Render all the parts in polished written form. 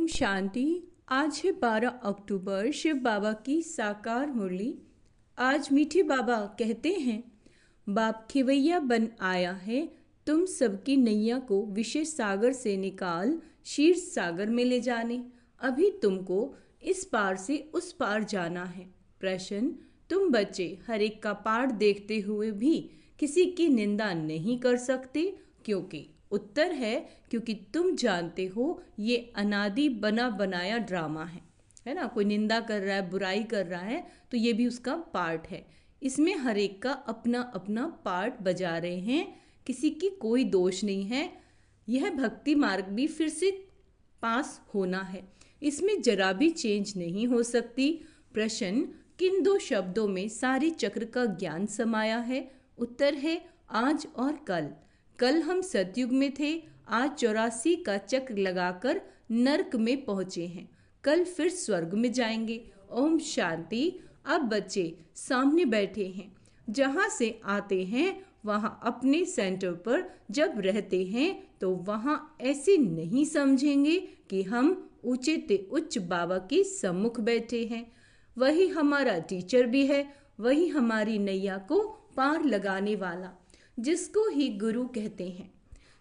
ओम शांति। आज है 12 अक्टूबर, शिव बाबा की साकार मुरली। आज मीठे बाबा कहते हैं, बाप खिवैया बन आया है, तुम सबकी नैया को विषय सागर से निकाल क्षीर सागर में ले जाने। अभी तुमको इस पार से उस पार जाना है। प्रश्न, तुम बच्चे हर एक का पाठ देखते हुए भी किसी की निंदा नहीं कर सकते, क्योंकि उत्तर है क्योंकि तुम जानते हो ये अनादि बना बनाया ड्रामा है ना। कोई निंदा कर रहा है, बुराई कर रहा है, तो ये भी उसका पार्ट है। इसमें हर एक का अपना अपना पार्ट बजा रहे हैं, किसी की कोई दोष नहीं है। यह भक्ति मार्ग भी फिर से पास होना है, इसमें जरा भी चेंज नहीं हो सकती। प्रश्न, किन दो शब्दों में सारे चक्र का ज्ञान समाया है? उत्तर है आज और कल। कल हम सतयुग में थे, आज 84 का चक्र लगाकर नरक में पहुंचे हैं, कल फिर स्वर्ग में जाएंगे। ओम शांति। अब बच्चे सामने बैठे हैं, जहां से आते हैं वहां अपने सेंटर पर जब रहते हैं तो वहां ऐसे नहीं समझेंगे कि हम ऊंचे ते उच्च बाबा के सम्मुख बैठे हैं। वही हमारा टीचर भी है, वही हमारी नैया को पार लगाने वाला, जिसको ही गुरु कहते हैं।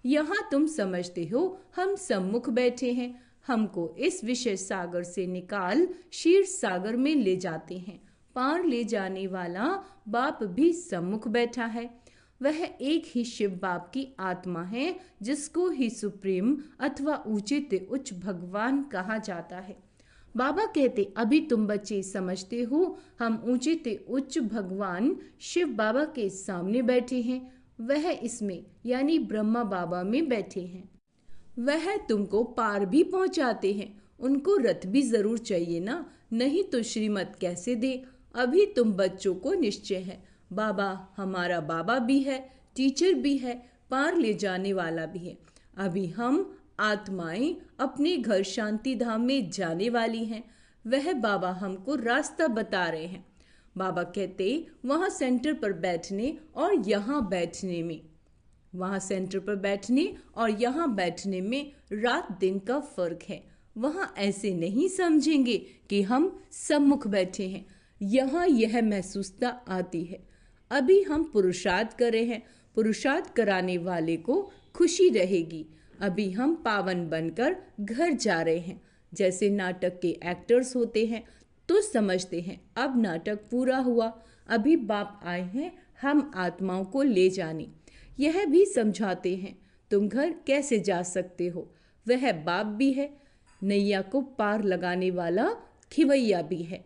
यहाँ तुम समझते हो हम सम्मुख बैठे हैं, हमको इस विषय सागर से निकाल क्षीर सागर में ले जाते हैं। पार ले जाने वाला बाप भी सम्मुख बैठा है। वह एक ही शिव बाप की आत्मा है, जिसको ही सुप्रीम अथवा ऊंचे ते उच्च भगवान कहा जाता है। बाबा कहते, अभी तुम बच्चे समझते हो हम ऊंचे ते उच्च भगवान शिव बाबा के सामने बैठे हैं, वह इसमें यानी ब्रह्मा बाबा में बैठे हैं। वह तुमको पार भी पहुंचाते हैं, उनको रथ भी जरूर चाहिए ना, नहीं तो श्रीमत कैसे दे। अभी तुम बच्चों को निश्चय है, बाबा हमारा बाबा भी है, टीचर भी है, पार ले जाने वाला भी है। अभी हम आत्माएं अपने घर शांति धाम में जाने वाली हैं, वह बाबा हमको रास्ता बता रहे हैं। बाबा कहते, वहाँ सेंटर पर बैठने और यहाँ बैठने में, वहाँ सेंटर पर बैठने और यहाँ बैठने में रात दिन का फर्क है। वहाँ ऐसे नहीं समझेंगे कि हम सम्मुख बैठे हैं, यहाँ यह महसूसता आती है। अभी हम पुरुषार्थ कर रहे हैं, पुरुषार्थ कराने वाले को खुशी रहेगी। अभी हम पावन बनकर घर जा रहे हैं। जैसे नाटक के एक्टर्स होते हैं तो समझते हैं अब नाटक पूरा हुआ, अभी बाप आए हैं हम आत्माओं को ले जाने। यह भी समझाते हैं तुम घर कैसे जा सकते हो, वह बाप भी है, नैया को पार लगाने वाला खिवैया भी है।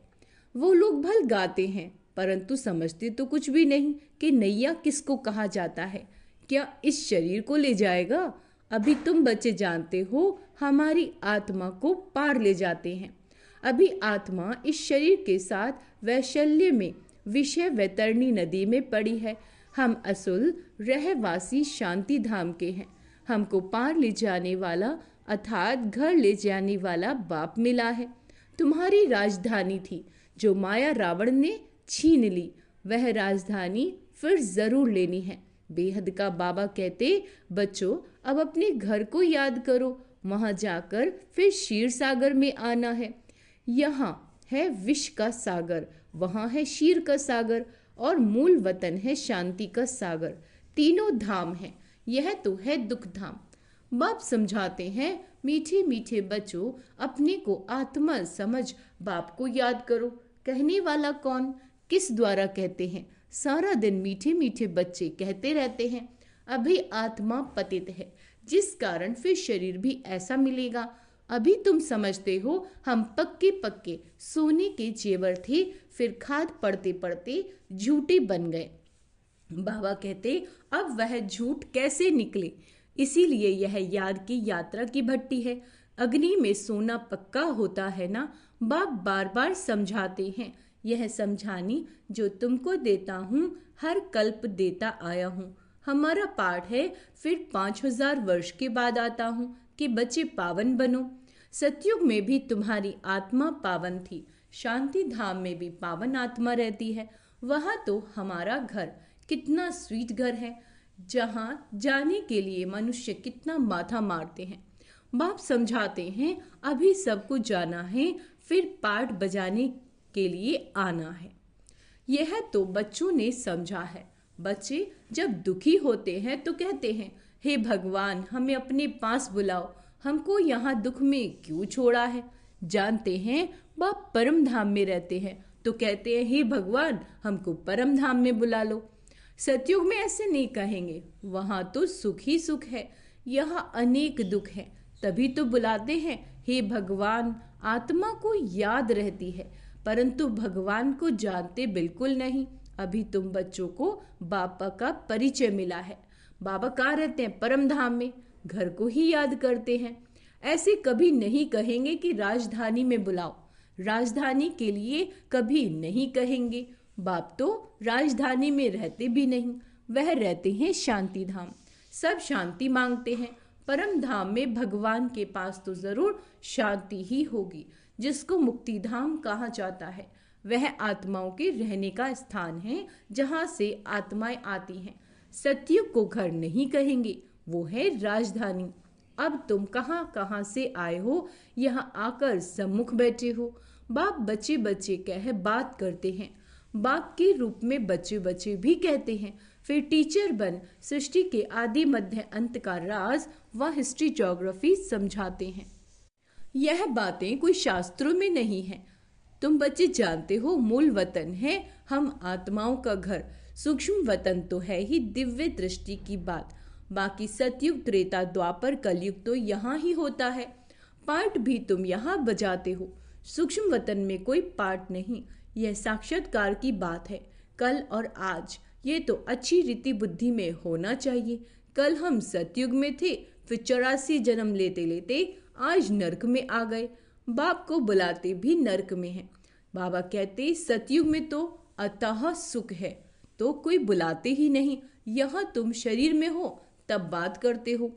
वो लोग भल गाते हैं परंतु समझते तो कुछ भी नहीं कि नैया किसको कहा जाता है, क्या इस शरीर को ले जाएगा। अभी तुम बच्चे जानते हो हमारी आत्मा को पार ले जाते हैं। अभी आत्मा इस शरीर के साथ वैशल्य में विषय वैतरणी नदी में पड़ी है। हम असुल रहवासी शांति धाम के हैं, हमको पार ले जाने वाला अर्थात घर ले जाने वाला बाप मिला है। तुम्हारी राजधानी थी जो माया रावण ने छीन ली, वह राजधानी फिर जरूर लेनी है। बेहद का बाबा कहते, बच्चों अब अपने घर को याद करो, वहां जाकर फिर क्षीर सागर में आना है। यहाँ है विष का सागर, वहाँ है क्षीर का सागर, और मूल वतन है शांति का सागर। तीनों धाम है, यह तो है दुख धाम। बाप समझाते हैं, मीठे मीठे बच्चों अपने को आत्मा समझ बाप को याद करो। कहने वाला कौन, किस द्वारा कहते हैं? सारा दिन मीठे मीठे बच्चे कहते रहते हैं। अभी आत्मा पतित है, जिस कारण फिर शरीर भी ऐसा मिलेगा। अभी तुम समझते हो हम पक्के पक्के सोने के जेवर थे, फिर खाद पड़ते पड़ते झूठे बन गए। बाबा कहते, अब वह झूठ कैसे निकले, इसीलिए यह याद की यात्रा की भट्टी है। अग्नि में सोना पक्का होता है ना। बाप बार बार समझाते हैं, यह समझानी जो तुमको देता हूँ हर कल्प देता आया हूँ। हमारा पाठ है फिर 5000 वर्ष के बाद आता हूँ कि बच्चे पावन बनो। सतयुग में भी तुम्हारी आत्मा पावन थी, शांति धाम में भी पावन आत्मा रहती है। वहाँ तो हमारा घर कितना स्वीट घर है, जहाँ जाने के लिए मनुष्य कितना माथा मारते हैं। बाप समझाते हैं, अभी सब कुछ जाना है, फिर पाठ बजाने के लिए आना है। यह तो बच्चों ने समझा है। बच्चे जब दुखी होते हैं तो कहते हैं, हे भगवान, हमें अपने पास बुलाओ, हमको यहाँ दुख में क्यों छोड़ा है। जानते हैं बाप परम धाम में रहते हैं तो कहते हैं, हे भगवान, हमको परम धाम में बुला लो। सतयुग में ऐसे नहीं कहेंगे, वहां तो सुख ही सुख है, यहाँ अनेक दुख है, तभी तो बुलाते हैं, हे भगवान। आत्मा को याद रहती है परंतु भगवान को जानते बिल्कुल नहीं। अभी तुम बच्चों को बाबा का परिचय मिला है। बाबा कहाँ रहते हैं? परम धाम में। घर को ही याद करते हैं। ऐसे कभी नहीं कहेंगे कि राजधानी में बुलाओ, राजधानी के लिए कभी नहीं कहेंगे। बाप तो राजधानी में रहते भी नहीं, वह रहते हैं शांति धाम। सब शांति मांगते हैं। परम धाम में भगवान के पास तो जरूर शांति ही होगी। जिसको मुक्ति धाम कहा जाता है वह आत्माओं के रहने का स्थान है, जहाँ से आत्माएं आती हैं। सतयुग को घर नहीं कहेंगे, वो है राजधानी। अब तुम कहाँ कहाँ से आए हो, यहाँ आकर सम्मुख बैठे हो। बाप बच्चे बच्चे कह बात करते हैं। बाप के रूप में बच्चे बच्चे भी कहते हैं। फिर टीचर बन सृष्टि के आदि मध्य अंत का राज व हिस्ट्री ज्योग्राफी समझाते हैं। यह बातें कोई शास्त्रों में नहीं है। तुम बच्चे जानते हो मूल वतन है हम आत्माओं का घर। सूक्ष्म वतन तो है ही दिव्य दृष्टि की बात। बाकी सतयुग, त्रेता, द्वापर, कलयुग तो यहाँ ही होता है। पाठ भी तुम यहाँ बजाते हो। सूक्ष्म वतन में कोई पाठ नहीं, यह साक्षात्कार की बात है। कल और आज ये तो अच्छी रीति बुद्धि में होना चाहिए। कल हम सतयुग में थे, फिर 84 जन्म लेते लेते आज नरक में आ गए। बाप को बुलाते भी नरक में हैं। बाबा कहते सतयुग में तो अतः सुख है, तो कोई बुलाते ही नहीं। यहाँ तुम शरीर में हो तब बात करते हो।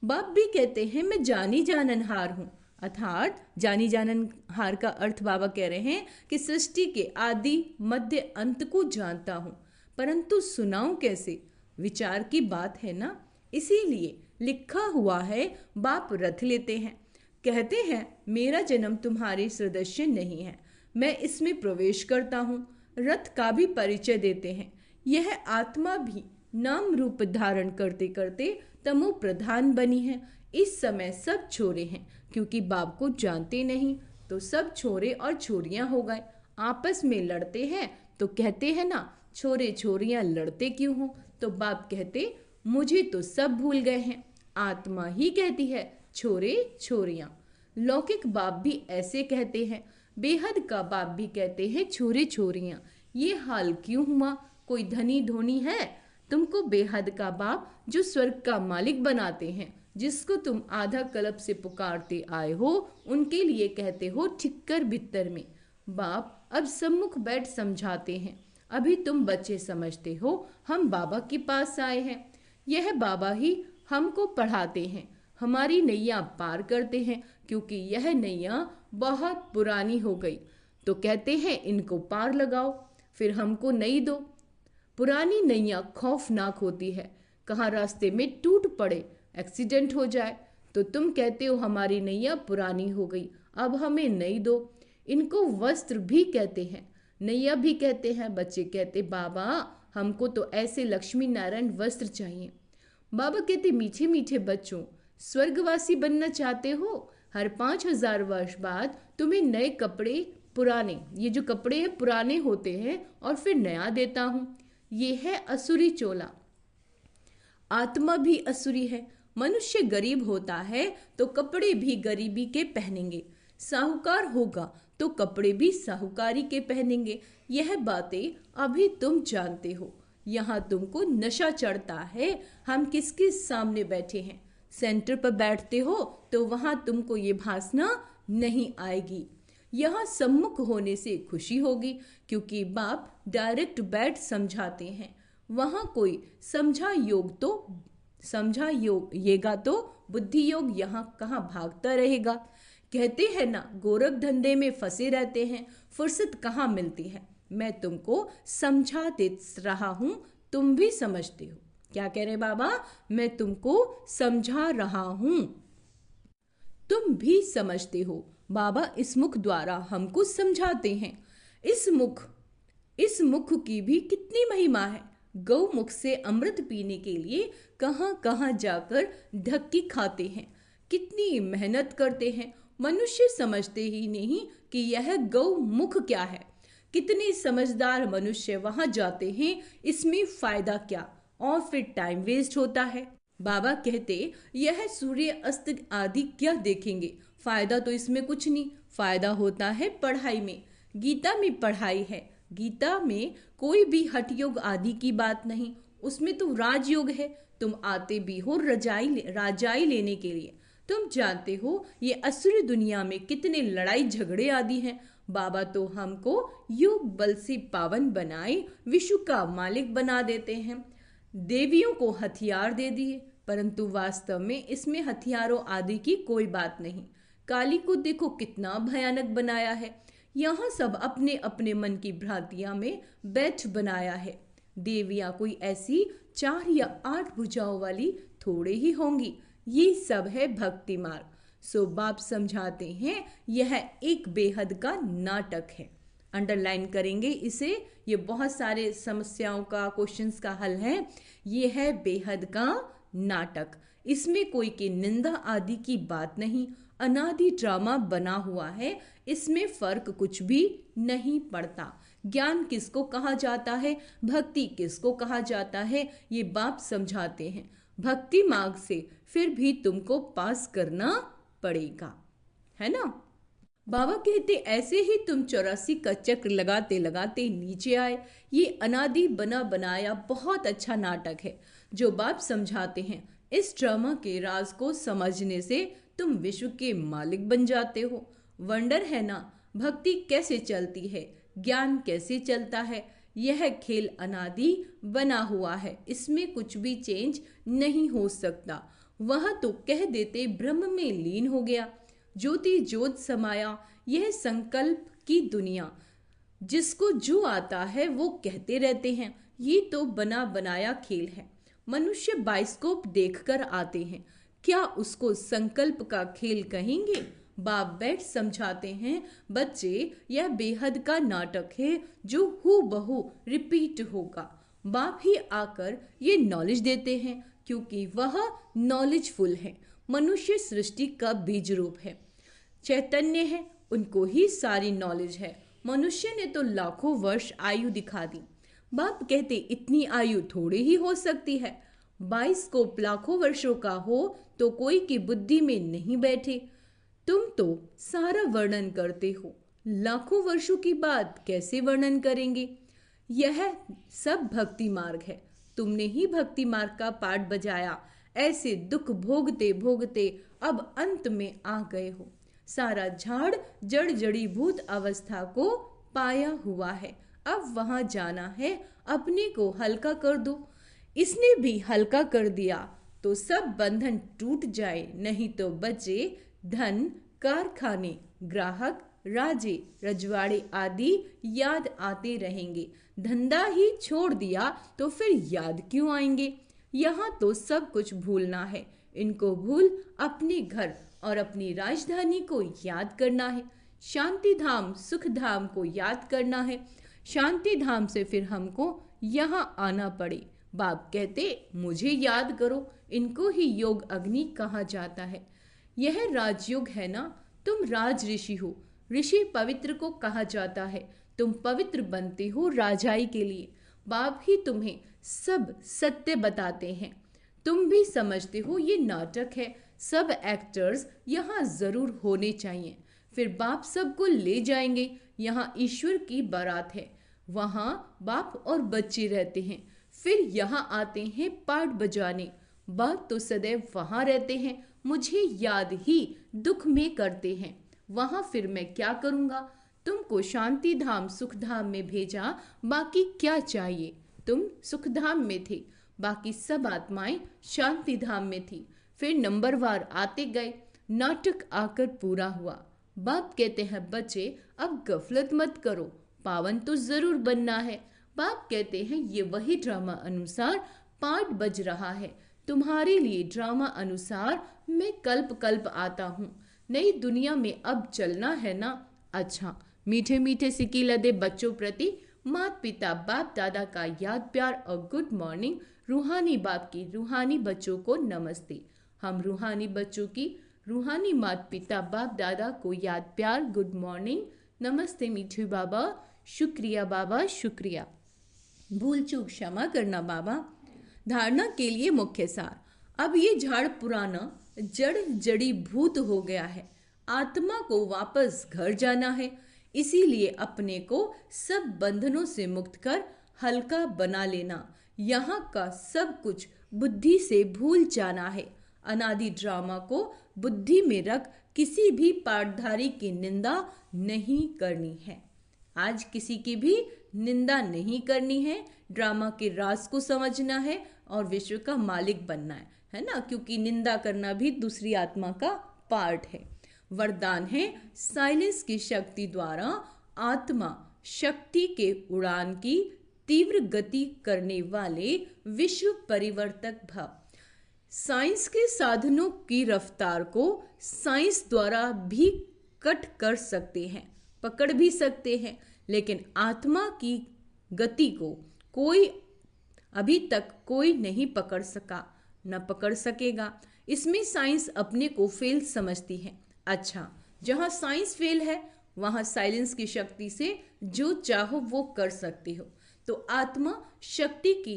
बाप भी कहते हैं मैं जानी जाननहार हूँ। अर्थात जानी जाननहार का अर्थ बाबा कह रहे हैं कि सृष्टि के आदि मध्य अंत को जानता हूँ, परंतु सुनाऊं कैसे? विचार की बात है ना। इसीलिए लिखा हुआ है, बाप रथ लेते हैं। कहते हैं मेरा जन्म तुम्हारे सदस्य नहीं है, मैं इसमें प्रवेश करता हूँ। रथ का भी परिचय देते हैं। यह आत्मा भी नाम रूप धारण करते करते तमो प्रधान बनी है। इस समय सब छोरे हैं, क्योंकि बाप को जानते नहीं तो सब छोरे और छोरियां हो गए। आपस में लड़ते हैं तो कहते हैं ना, छोरे छोरियां लड़ते क्यों हो? तो बाप कहते मुझे तो सब भूल गए हैं। आत्मा ही कहती है छोरे छोरियां। लौकिक बाप भी ऐसे कहते हैं। बेहद का बाप भी कहते हैं छोरे छोरियां। ये हाल क्यों हुआ? कोई धनी धोनी है? तुमको बेहद का बाप जो स्वर्ग का मालिक बनाते हैं, जिसको तुम आधा कल्प से पुकारते आए हो, उनके लिए कहते हो ठिक्कर भित्तर में। बाप अब सम्मुख बैठ समझाते हैं। अभी तुम बच्चे समझते हो हम बाबा के पास आए हैं। यह बाबा ही हमको पढ़ाते हैं, हमारी नैया पार करते हैं, क्योंकि यह नैया बहुत पुरानी हो गई। तो कहते हैं इनको पार लगाओ, फिर हमको नई दो। पुरानी नैया खौफनाक होती है, कहाँ रास्ते में टूट पड़े, एक्सीडेंट हो जाए। तो तुम कहते हो हमारी नैया पुरानी हो गई, अब हमें नई दो। इनको वस्त्र भी कहते हैं, नैया भी कहते हैं। बच्चे कहते बाबा हमको तो ऐसे लक्ष्मी नारायण वस्त्र चाहिए। बाबा कहते मीठे मीठे बच्चों, स्वर्गवासी बनना चाहते हो? हर 5000 वर्ष बाद तुम्हें नए कपड़े, पुराने, ये जो कपड़े हैं पुराने होते हैं और फिर नया देता हूँ। ये है असुरी चोला। आत्मा भी असुरी है। मनुष्य गरीब होता है तो कपड़े भी गरीबी के पहनेंगे, साहूकार होगा तो कपड़े भी साहूकारी के पहनेंगे। यह बातें अभी तुम जानते हो। यहाँ तुमको नशा चढ़ता है, हम किसके सामने बैठे हैं। सेंटर पर बैठते हो तो वहां तुमको ये भासना नहीं आएगी। यहाँ सम्मुख होने से खुशी होगी, क्योंकि बाप डायरेक्ट बैठ समझाते हैं। वहां कोई समझा योग येगा तो बुद्धि योग यहाँ कहाँ भागता रहेगा। कहते हैं ना, गोरख धंधे में फंसे रहते हैं, फुर्सत कहाँ मिलती है। मैं तुमको समझा दे रहा हूं, तुम भी समझते हो। क्या कह रहे बाबा? मैं तुमको समझा रहा हूं। तुम भी समझते हो। बाबा इस मुख द्वारा हमको समझाते हैं। इस मुख की भी कितनी महिमा है। गौ मुख से अमृत पीने के लिए कहाँ कहाँ जाकर धक्की खाते हैं, कितनी मेहनत करते हैं। मनुष्य समझते ही नहीं कि यह गौ मुख क्या है। कितने समझदार मनुष्य वहां जाते हैं, इसमें फायदा क्या, और फिर टाइम वेस्ट होता है। बाबा कहते यह सूर्य अस्त आदि क्या देखेंगे, फायदा तो इसमें कुछ नहीं। फायदा होता है पढ़ाई में। गीता में पढ़ाई है। गीता में कोई भी हठ योग आदि की बात नहीं, उसमें तो राजयोग है। तुम आते भी हो राजाई लेने के लिए। तुम जानते हो ये असुर दुनिया में कितने लड़ाई झगड़े आदि हैं। बाबा तो हमको योग बल से पावन बनाए विश्व का मालिक बना देते हैं। देवियों को हथियार दे दिए, परंतु वास्तव में इसमें हथियारों आदि की कोई बात नहीं। काली को देखो कितना भयानक बनाया है। यहाँ सब अपने अपने मन की भ्रांतियां में बैठ बनाया है। देवियां कोई ऐसी 4 या 8 भुजाओं वाली थोड़े ही होंगी। ये सब है भक्ति मार्ग। सो बाप समझाते हैं यह एक बेहद का नाटक है। अंडरलाइन करेंगे इसे, ये बहुत सारे समस्याओं का क्वेश्चंस का हल है। ये है बेहद का नाटक। इसमें कोई की निंदा आदि की बात नहीं। अनादि ड्रामा बना हुआ है, इसमें फर्क कुछ भी नहीं पड़ता। ज्ञान किसको कहा जाता है, भक्ति किसको कहा जाता है, ये बाप समझाते हैं। भक्ति मार्ग से फिर भी तुमको पास करना पड़ेगा, है ना। बाबा कहते ऐसे ही तुम 84 का चक्र लगाते लगाते नीचे आए। ये अनादि बना बनाया बहुत अच्छा नाटक है जो बाप समझाते हैं। इस ड्रामा के राज को समझने से तुम विश्व के मालिक बन जाते हो। वंडर है ना, भक्ति कैसे चलती है, ज्ञान कैसे चलता है। यह खेल अनादि बना हुआ है, इसमें कुछ भी चेंज नहीं हो सकता। वह तो कह देते ब्रह्म में लीन हो गया, ज्योति ज्योत समाया। यह संकल्प की दुनिया, जिसको जो आता है वो कहते रहते हैं। ये तो बना बनाया खेल है। मनुष्य बाइस्कोप देखकर आते हैं, क्या उसको संकल्प का खेल कहेंगे। बाप बैठ समझाते हैं बच्चे, यह बेहद का नाटक है जो हूबहू रिपीट होगा। बाप ही आकर ये नॉलेज देते हैं, क्योंकि वह नॉलेजफुल है। मनुष्य सृष्टि का बीज रूप है, चैतन्य है, उनको ही सारी नॉलेज है। मनुष्य ने तो लाखों वर्ष आयु दिखा दी। बाप कहते इतनी आयु थोड़ी ही हो सकती है। 22 को लाखों वर्षों का हो तो कोई की बुद्धि में नहीं बैठे। तुम तो सारा वर्णन करते हो, लाखों वर्षों की बात कैसे वर्णन करेंगे। यह सब भक्ति मार्ग है। तुमने ही भक्ति मार्ग का पाठ बजाया। ऐसे दुख भोगते भोगते अब अंत में आ गए हो। सारा झाड़ जड़ जड़ीभूत अवस्था को पाया हुआ है। अब वहां जाना है, अपने को हल्का कर दो। इसने भी हल्का कर दिया तो सब बंधन टूट जाए, नहीं तो बचे धन, कारखाने, ग्राहक, राजे, रजवाड़े आदि याद आते रहेंगे। धंधा ही छोड़ दिया तो फिर याद क्यों आएंगे। यहाँ तो सब कुछ भूलना है। इनको भूल अपने घर और अपनी राजधानी को याद करना है। शांति धाम सुख धाम को याद करना है। शांति धाम से फिर हमको यहाँ आना पड़े। बाप कहते मुझे याद करो। इनको ही योग अग्नि कहा जाता है। यह राजयोग है ना। तुम राज ऋषि हो। ऋषि पवित्र को कहा जाता है। तुम पवित्र बनते हो राजाई के लिए। बाप ही तुम्हें सब सत्य बताते हैं। तुम भी समझते हो ये नाटक है। सब एक्टर्स यहाँ जरूर होने चाहिए। फिर बाप सबको ले जाएंगे। यहाँ ईश्वर की बारात है। वहाँ बाप और बच्चे रहते हैं। फिर यहाँ आते हैं पाठ बजाने। बाप तो सदैव वहाँ रहते हैं, मुझे याद ही दुख में करते हैं। वहाँ फिर मैं क्या करूँगा। तुमको शांति धाम सुख धाम में भेजा, बाकी क्या चाहिए। तुम सुख धाम में थे, बाकी सब आत्माएं शांति धाम में थी। फिर नंबरवार आते गए। नाटक आकर पूरा हुआ। बाप कहते हैं बच्चे अब गफलत मत करो, पावन तो जरूर बनना है। बाप कहते हैं ये वही ड्रामा अनुसार पाठ बज रहा है। तुम्हारे लिए ड्रामा अनुसार मैं कल्प कल्प आता हूँ। नई दुनिया में अब चलना है ना। अच्छा, मीठे मीठे सिक्के लदे बच्चों प्रति माता पिता बाप दादा का याद प्यार और गुड मॉर्निंग। रूहानी बाप की रूहानी बच्चों को नमस्ते। हम रूहानी बच्चों की रूहानी माता पिता बाप दादा को याद प्यार गुड मॉर्निंग नमस्ते मीठे बाबा। शुक्रिया बाबा, शुक्रिया। भूल चूक क्षमा करना बाबा। धारणा के लिए मुख्य सार। अब ये झाड़ पुराना जड़ जड़ी भूत हो गया है। आत्मा को वापस घर जाना है, इसीलिए अपने को सब बंधनों से मुक्त कर हल्का बना लेना। यहाँ का सब कुछ बुद्धि से भूल जाना है। अनादि ड्रामा को बुद्धि में रख किसी भी पाठधारी की निंदा नहीं करनी है। आज किसी की भी निंदा नहीं करनी है। ड्रामा के राज को समझना है और विश्व का मालिक बनना है ना, क्योंकि निंदा करना भी दूसरी आत्मा का पार्ट है। वरदान है साइलेंस की शक्ति द्वारा आत्मा शक्ति के उड़ान की तीव्र गति करने वाले विश्व परिवर्तक भव। साइंस के साधनों की रफ्तार को साइंस द्वारा भी कट कर सकते हैं, पकड़ भी सकते हैं, लेकिन आत्मा की गति को अभी तक कोई नहीं पकड़ सका, न पकड़ सकेगा। इसमें साइंस अपने को फेल समझती है। अच्छा, जहाँ साइंस फेल है वहाँ साइलेंस की शक्ति से जो चाहो वो कर सकते हो। तो आत्मा शक्ति की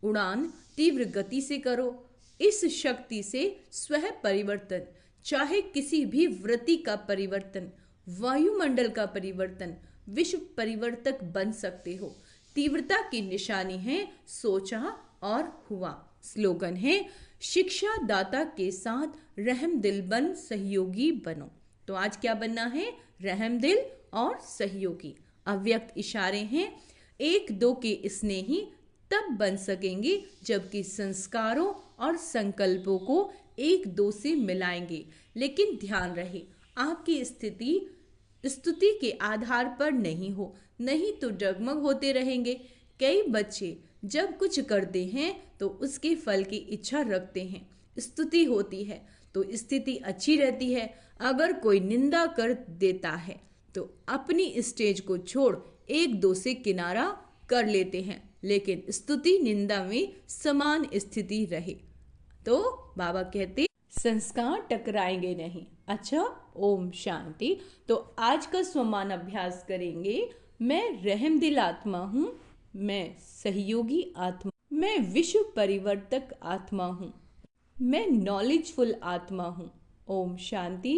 उड़ान तीव्र गति से करो। इस शक्ति से स्वयं परिवर्तन, चाहे किसी भी वृत्ति का परिवर्तन, वायुमंडल का परिवर्तन, विश्व परिवर्तक बन सकते हो। तीव्रता की निशानी है सोचा और हुआ। स्लोगन है शिक्षा दाता के साथ रहम दिल बन सहयोगी बनो। तो आज क्या बनना है? रहम दिल और सहयोगी। अव्यक्त इशारे हैं। एक दो के स्नेही तब बन सकेंगे जबकि संस्कारों और संकल्पों को एक दो से मिलाएंगे। लेकिन ध्यान रहे आपकी स्थिति स्तुति के आधार पर नहीं हो, नहीं तो डगमग होते रहेंगे। कई बच्चे जब कुछ करते हैं तो उसके फल की इच्छा रखते हैं। स्तुति होती है तो स्थिति अच्छी रहती है। अगर कोई निंदा कर देता है तो अपनी स्टेज को छोड़ एक दो से किनारा कर लेते हैं, लेकिन स्तुति निंदा में समान स्थिति रहे तो बाबा कहते संस्कार टकराएंगे नहीं। अच्छा, ओम शांति। तो आज का स्वमान अभ्यास करेंगे। मैं रहमदिल आत्मा हूँ, मैं सहयोगी आत्मा, मैं विश्व परिवर्तक आत्मा हूँ, मैं नॉलेजफुल आत्मा हूँ। ओम शांति।